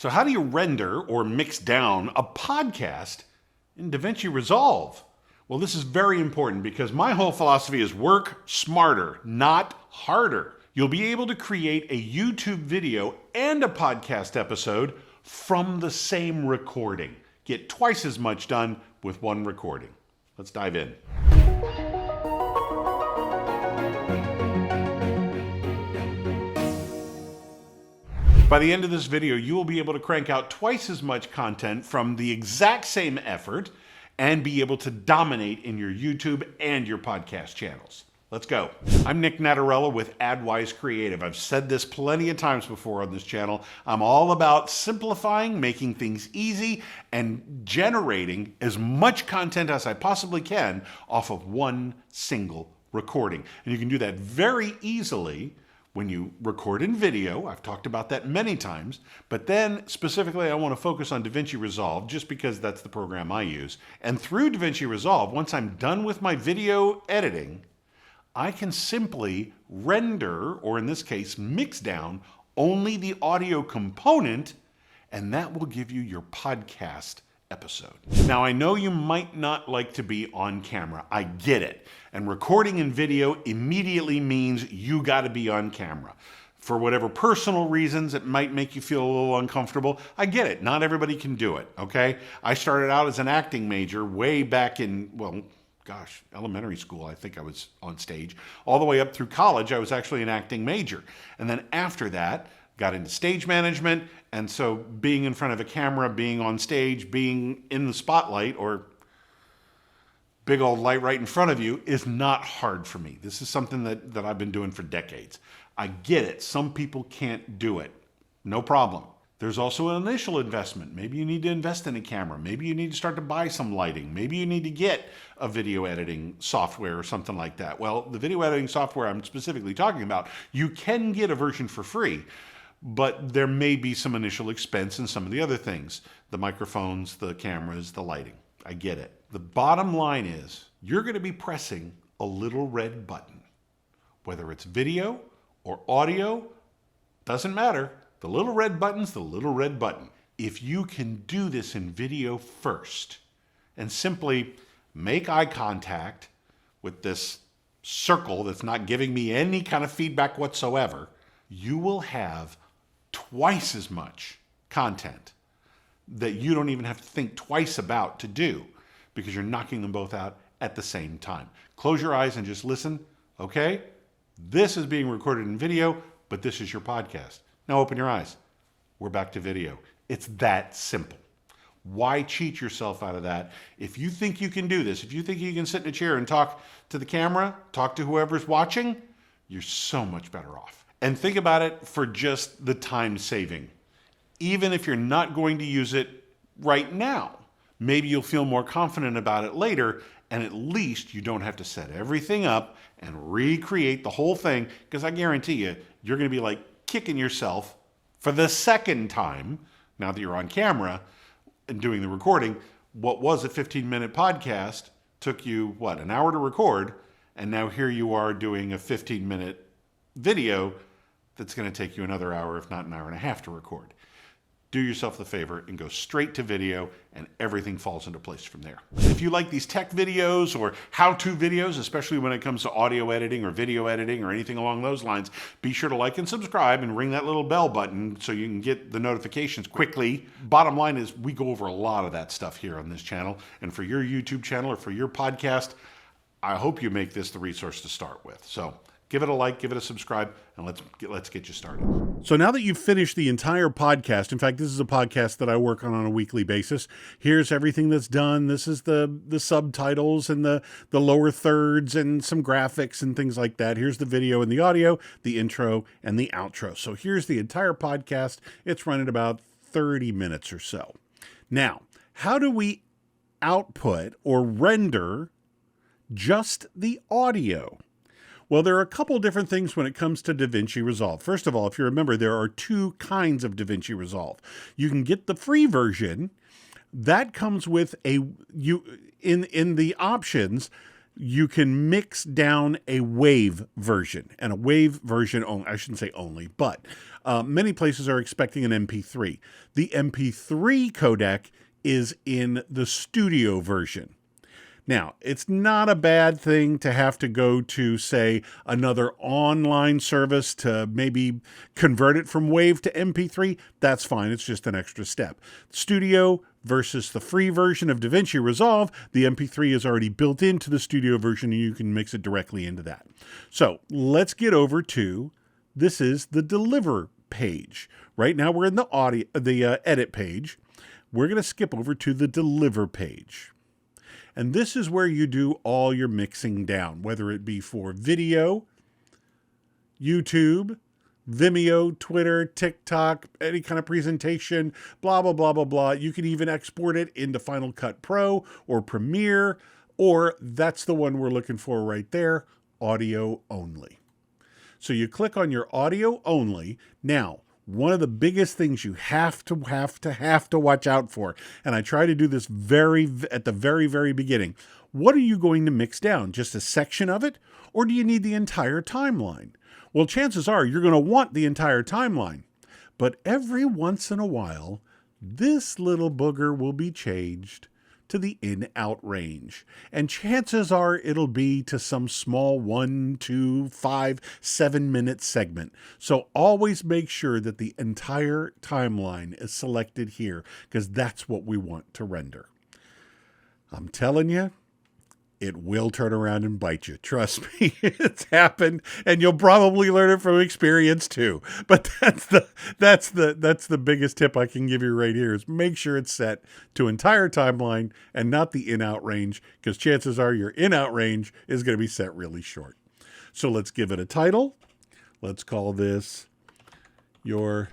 So how do you render or mix down a podcast in DaVinci Resolve? Well, this is very important because my whole philosophy is work smarter, not harder. You'll be able to create a YouTube video and a podcast episode from the same recording. Get twice as much done with one recording. Let's dive in. By the end of this video, you will be able to crank out twice as much content from the exact same effort and be able to dominate in your YouTube and your podcast channels. Let's go. I'm Nic Natarella with AdWise Creative. I've said this plenty of times before on this channel. I'm all about simplifying, making things easy, and generating as much content as I possibly can off of one single recording. And you can do that very easily when you record in video. I've talked about that many times, but then specifically I want to focus on DaVinci Resolve just because that's the program I use. And through DaVinci Resolve, once I'm done with my video editing, I can simply render, or in this case, mix down only the audio component, and that will give you your podcast episode. Now, I know you might not like to be on camera. I get it. And recording in video immediately means you got to be on camera. For whatever personal reasons it might make you feel a little uncomfortable, I get it. Not everybody can do it, okay? I started out as an acting major way back in, well, gosh, elementary school. I think I was on stage. All the way up through college, I was actually an acting major. And then after that, got into stage management, and so being in front of a camera, being on stage, being in the spotlight, or big old light right in front of you is not hard for me. This is something that I've been doing for decades. I get it. Some people can't do it. No problem. There's also an initial investment. Maybe you need to invest in a camera. Maybe you need to start to buy some lighting. Maybe you need to get a video editing software or something like that. Well, the video editing software I'm specifically talking about, you can get a version for free, but there may be some initial expense in some of the other things. The microphones, the cameras, the lighting. I get it. The bottom line is you're going to be pressing a little red button. Whether it's video or audio, doesn't matter. The little red button's the little red button. If you can do this in video first and simply make eye contact with this circle that's not giving me any kind of feedback whatsoever, you will have twice as much content that you don't even have to think twice about to do because you're knocking them both out at the same time. Close your eyes and just listen. Okay? This is being recorded in video, but this is your podcast. Now open your eyes. We're back to video. It's that simple. Why cheat yourself out of that? If you think you can do this, if you think you can sit in a chair and talk to the camera, talk to whoever's watching, you're so much better off. And think about it for just the time saving. Even if you're not going to use it right now, maybe you'll feel more confident about it later, and at least you don't have to set everything up and recreate the whole thing, because I guarantee you, you're going to be like kicking yourself for the second time, now that you're on camera and doing the recording. What was a 15-minute podcast took you, what, an hour to record, and now here you are doing a 15-minute video that's going to take you another hour, if not an hour and a half to record. Do yourself the favor and go straight to video, and everything falls into place from there. If you like these tech videos or how-to videos, especially when it comes to audio editing or video editing or anything along those lines, be sure to like and subscribe and ring that little bell button so you can get the notifications quickly. Bottom line is we go over a lot of that stuff here on this channel, and for your YouTube channel or for your podcast, I hope you make this the resource to start with. So give it a like, give it a subscribe, and let's get you started. So now that you've finished the entire podcast, in fact, this is a podcast that I work on a weekly basis. Here's everything that's done. This is the subtitles and the lower thirds and some graphics and things like that. Here's the video and the audio, the intro and the outro. So here's the entire podcast. It's running about 30 minutes or so. Now, how do we output or render just the audio? Well, there are a couple different things when it comes to DaVinci Resolve. First of all, if you remember, there are two kinds of DaVinci Resolve. You can get the free version. That comes with in the options, you can mix down a wave version, and a wave version only, I shouldn't say only, but many places are expecting an MP3. The MP3 codec is in the studio version. Now, it's not a bad thing to have to go to, say, another online service to maybe convert it from WAV to MP3. That's fine. It's just an extra step. Studio versus the free version of DaVinci Resolve, the MP3 is already built into the studio version, and you can mix it directly into that. So let's get over to, this is the deliver page. Right now we're in the edit page. We're going to skip over to the deliver page. And this is where you do all your mixing down, whether it be for video, YouTube, Vimeo, Twitter, TikTok, any kind of presentation, blah, blah, blah, blah, blah. You can even export it into Final Cut Pro or Premiere, or that's the one we're looking for right there, audio only. So you click on your audio only. Now, one of the biggest things you have to watch out for, and I try to do this at the very beginning. What are you going to mix down? Just a section of it? Or do you need the entire timeline? Well, chances are you're going to want the entire timeline. But every once in a while, this little booger will be changed to the in-out range. And chances are it'll be to some small 1, 2, 5, 7-minute segment. So always make sure that the entire timeline is selected here, because that's what we want to render. I'm telling you, it will turn around and bite you. Trust me, it's happened, and you'll probably learn it from experience too. But that's the biggest tip I can give you right here, is make sure it's set to entire timeline and not the in-out range, because chances are your in-out range is going to be set really short. So let's give it a title. Let's call this your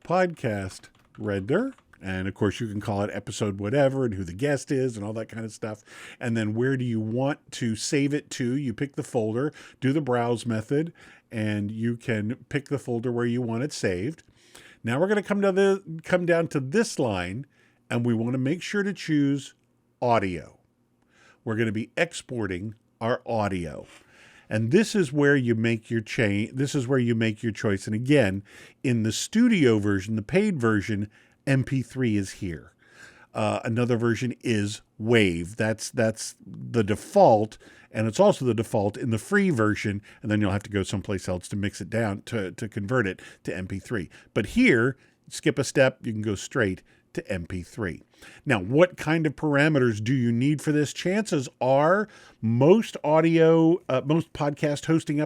podcast render. And of course, you can call it episode whatever and who the guest is and all that kind of stuff. And then where do you want to save it to? You pick the folder, do the browse method, and you can pick the folder where you want it saved. Now we're going to come down to this line, and we want to make sure to choose audio. We're going to be exporting our audio. And this is where you make your change. This is where you make your choice. And again, in the studio version, the paid version, MP3 is here. Another version is WAV. That's the default, and it's also the default in the free version, and then you'll have to go someplace else to mix it down, to convert it to MP3. But here, skip a step, you can go straight to MP3. Now, what kind of parameters do you need for this? Chances are most podcast hosting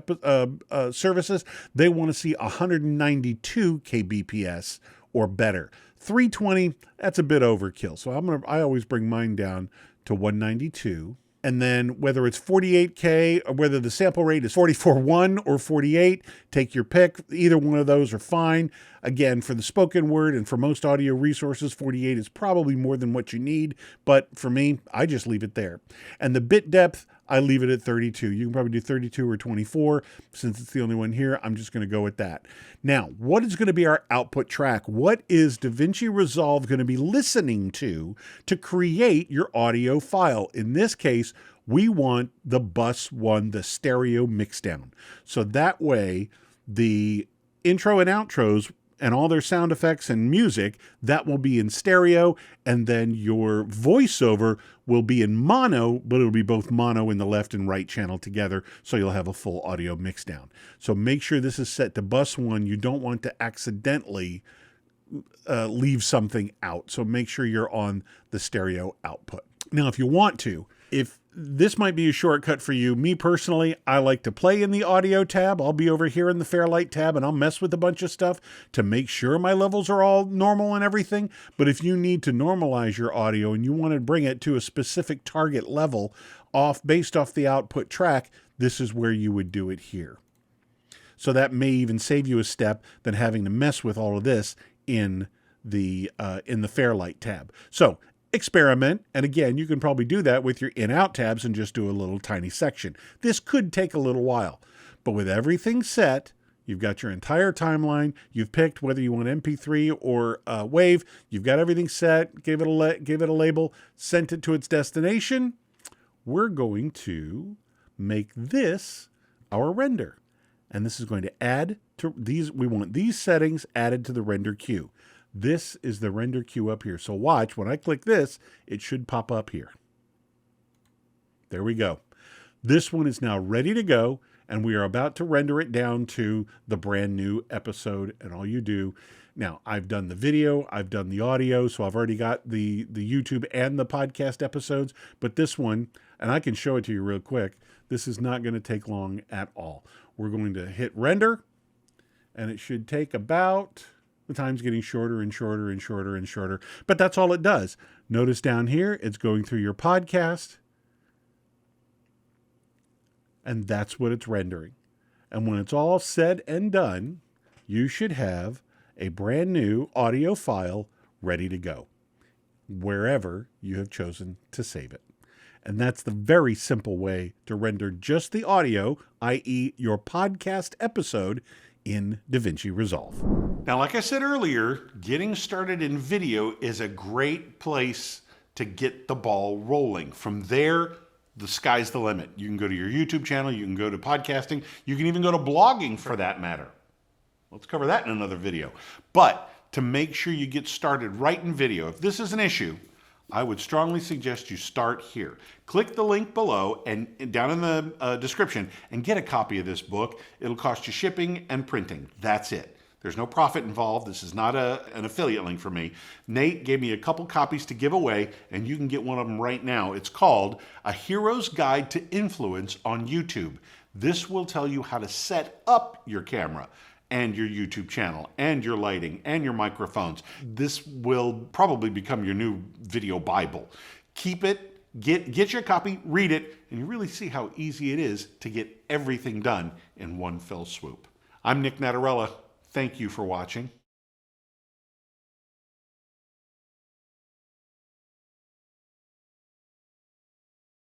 services, they want to see 192 kbps or better. 320, that's a bit overkill. So I always bring mine down to 192. And then whether it's 48K or whether the sample rate is 44.1 or 48, take your pick. Either one of those are fine. Again, for the spoken word and for most audio resources, 48 is probably more than what you need. But for me, I just leave it there. And the bit depth, I leave it at 32. You can probably do 32 or 24. Since it's the only one here, I'm just going to go with that. Now, what is going to be our output track? What is DaVinci Resolve going to be listening to create your audio file? In this case, we want the bus one, the stereo mixdown. So that way, the intro and outros and all their sound effects and music, that will be in stereo, and then your voiceover will be in mono, but it'll be both mono in the left and right channel together, so you'll have a full audio mix down. So make sure this is set to bus one. You don't want to accidentally leave something out, so make sure you're on the stereo output. Now, if you want to, if this might be a shortcut for you. Me personally, I like to play in the audio tab. I'll be over here in the Fairlight tab and I'll mess with a bunch of stuff to make sure my levels are all normal and everything. But if you need to normalize your audio and you want to bring it to a specific target level based off the output track, this is where you would do it here. So that may even save you a step than having to mess with all of this in the Fairlight tab. So experiment, and again, you can probably do that with your in-out tabs and just do a little tiny section. This could take a little while, but with everything set, you've got your entire timeline, you've picked whether you want MP3 or WAV, you've got everything set, gave it a label, sent it to its destination. we're going to make this our render. And this is going to add to these. We want these settings added to the render queue. This is the render queue up here. So watch, when I click this, it should pop up here. There we go. This one is now ready to go, and we are about to render it down to the brand new episode. And all you do, now I've done the video, I've done the audio, so I've already got the YouTube and the podcast episodes, but this one, and I can show it to you real quick, this is not going to take long at all. We're going to hit render, and it should take about, the time's getting shorter and shorter and shorter and shorter, but that's all it does. Notice down here, it's going through your podcast, and that's what it's rendering. And when it's all said and done, you should have a brand new audio file ready to go wherever you have chosen to save it. And that's the very simple way to render just the audio, i.e. your podcast episode, in DaVinci Resolve. Now, like I said earlier, getting started in video is a great place to get the ball rolling. From there, the sky's the limit. You can go to your YouTube channel, you can go to podcasting, you can even go to blogging for that matter. Let's cover that in another video. But to make sure you get started right in video, if this is an issue, I would strongly suggest you start here. Click the link below and down in the description and get a copy of this book. It'll cost you shipping and printing. That's it. There's no profit involved. This is not an affiliate link for me. Nate gave me a couple copies to give away, and you can get one of them right now. It's called A Hero's Guide to Influence on YouTube. This will tell you how to set up your camera and your YouTube channel and your lighting and your microphones. This will probably become your new video Bible. Keep it, get your copy, read it, and you really see how easy it is to get everything done in one fell swoop. I'm Nic Natarella. Thank you for watching.